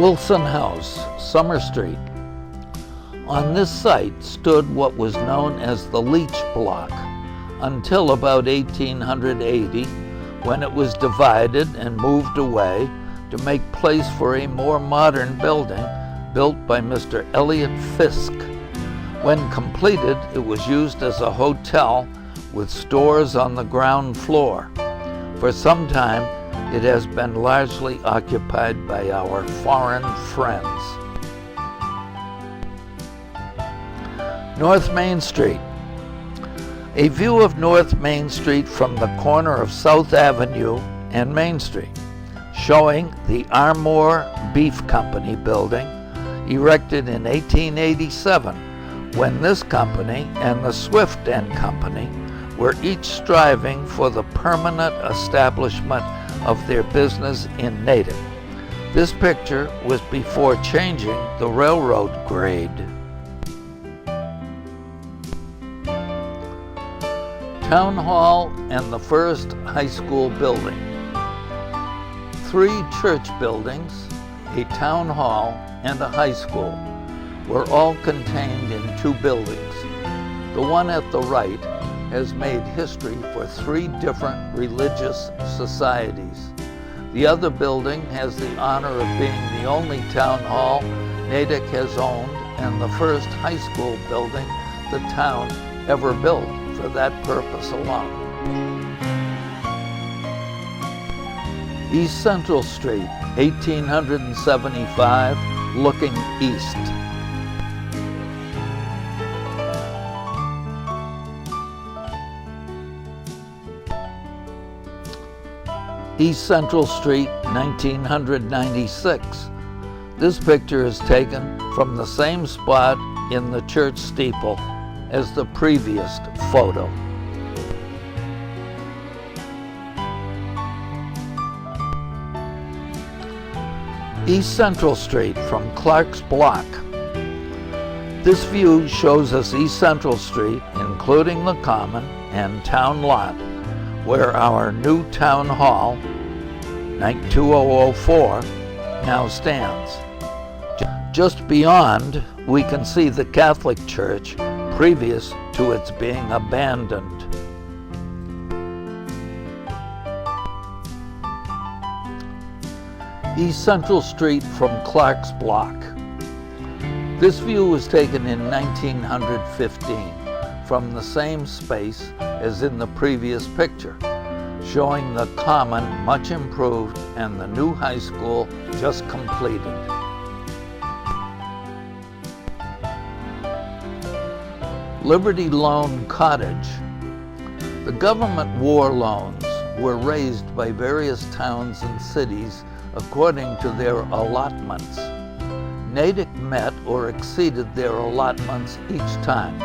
Wilson House, Summer Street. On this site stood what was known as the Leach Block until about 1880, when it was divided and moved away to make place for a more modern building built by Mr. Elliott Fisk. When completed, it was used as a hotel with stores on the ground floor. For some time, it has been largely occupied by our foreign friends. North Main Street. A view of North Main Street from the corner of South Avenue and Main Street, showing the Armour Beef Company building, erected in 1887, when this company and the Swift & Company were each striving for the permanent establishment of their business in Natick. This picture was before changing the railroad grade. Town Hall and the first high school building. 3 church buildings, a town hall, and a high school were all contained in 2 buildings. The one at the right has made history for 3 different religious societies. The other building has the honor of being the only town hall Natick has owned and the first high school building the town ever built for that purpose alone. East Central Street, 1875, looking east. East Central Street, 1996. This picture is taken from the same spot in the church steeple as the previous photo. East Central Street from Clark's Block. This view shows us East Central Street, including the Common and Town Lot, where our new Town Hall, 2004, now stands. Just beyond, we can see the Catholic Church previous to its being abandoned. East Central Street from Clark's Block. This view was taken in 1915 from the same space as in the previous picture, showing the Common much improved and the new high school just completed. Liberty Loan Cottage. The government war loans were raised by various towns and cities according to their allotments. Natick met or exceeded their allotments each time.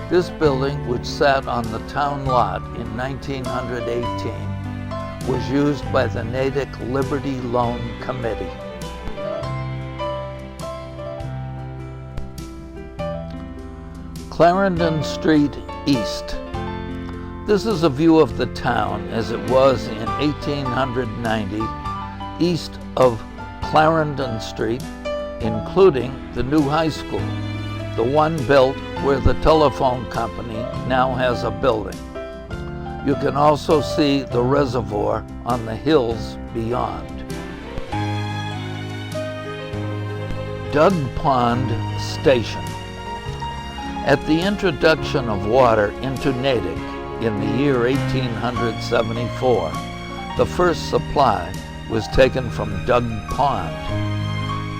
This building, which sat on the town lot in 1918, was used by the Natick Liberty Loan Committee. Clarendon Street East. This is a view of the town as it was in 1890, east of Clarendon Street, including the new high school, the one built where the telephone company now has a building. You can also see the reservoir on the hills beyond. Dug Pond Station. At the introduction of water into Natick in the year 1874, the first supply was taken from Dug Pond.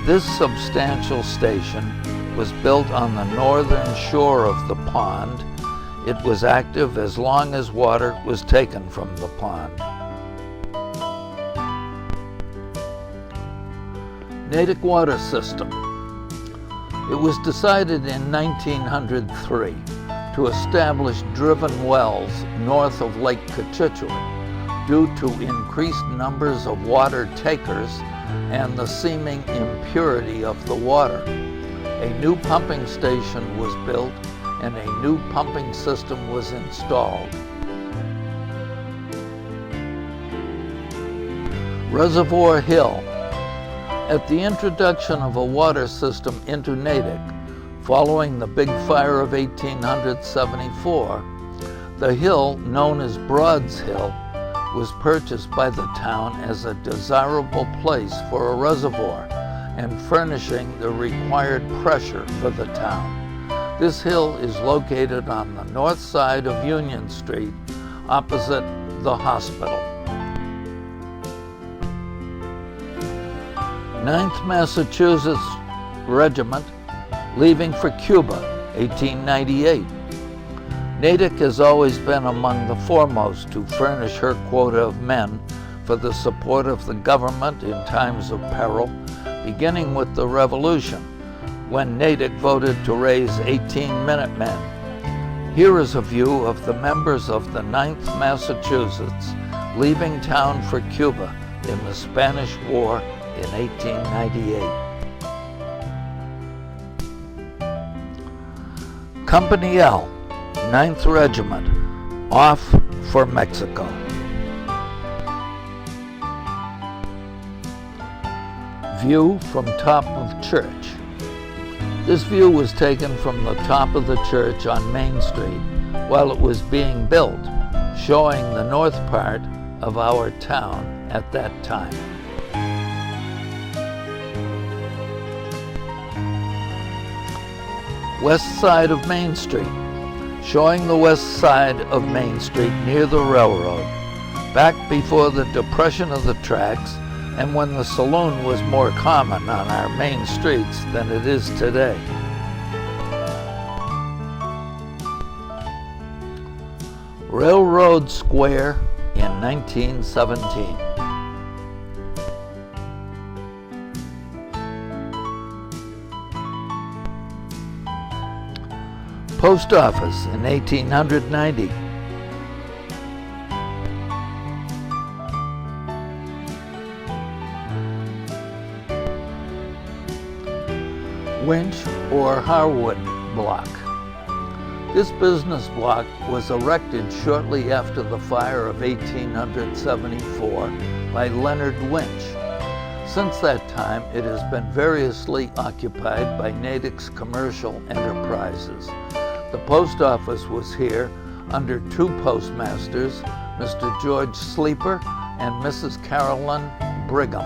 This substantial station was built on the northern shore of the pond. It was active as long as water was taken from the pond. Natick Water System. It was decided in 1903 to establish driven wells north of Lake Cochituate due to increased numbers of water takers and the seeming impurity of the water. A new pumping station was built and a new pumping system was installed. Reservoir Hill. At the introduction of a water system into Natick, following the big fire of 1874, the hill, known as Broad's Hill, was purchased by the town as a desirable place for a reservoir and furnishing the required pressure for the town. This hill is located on the north side of Union Street, opposite the hospital. 9th Massachusetts Regiment, leaving for Cuba, 1898. Natick has always been among the foremost to furnish her quota of men for the support of the government in times of peril, beginning with the Revolution, when Natick voted to raise 18 Minutemen. Here is a view of the members of the 9th Massachusetts leaving town for Cuba in the Spanish War in 1898. Company L, 9th Regiment, off for Mexico. View from top of church. This view was taken from the top of the church on Main Street while it was being built, showing the north part of our town at that time. West side of Main Street, showing the west side of Main Street near the railroad, back before the depression of the tracks and when the saloon was more common on our main streets than it is today. Railroad Square in 1917. Post office in 1890. Winch or Harwood block. This business block was erected shortly after the fire of 1874 by Leonard Winch. Since that time, it has been variously occupied by Natick's commercial enterprises. The post office was here under two postmasters, Mr. George Sleeper and Mrs. Carolyn Brigham.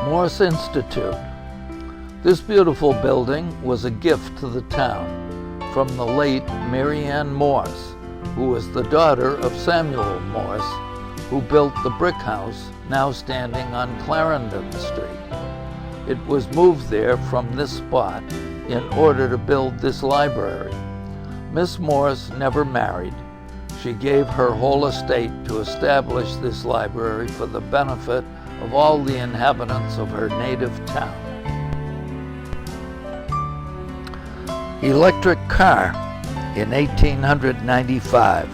Morse Institute. This beautiful building was a gift to the town from the late Mary Ann Morse, who was the daughter of Samuel Morse, who built the brick house now standing on Clarendon Street. It was moved there from this spot in order to build this library. Miss Morse never married. She gave her whole estate to establish this library for the benefit of all the inhabitants of her native town. Electric car in 1895.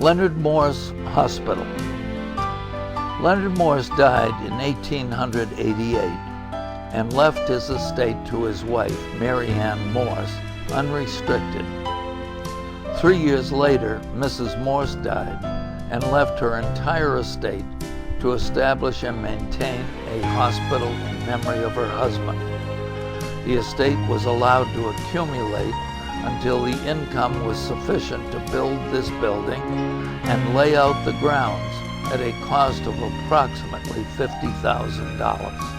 Leonard Morse Hospital. Leonard Morse died in 1888 and left his estate to his wife, Mary Ann Morse, unrestricted. 3 years later, Mrs. Morse died and left her entire estate to establish and maintain a hospital in memory of her husband. The estate was allowed to accumulate until the income was sufficient to build this building and lay out the grounds at a cost of approximately $50,000.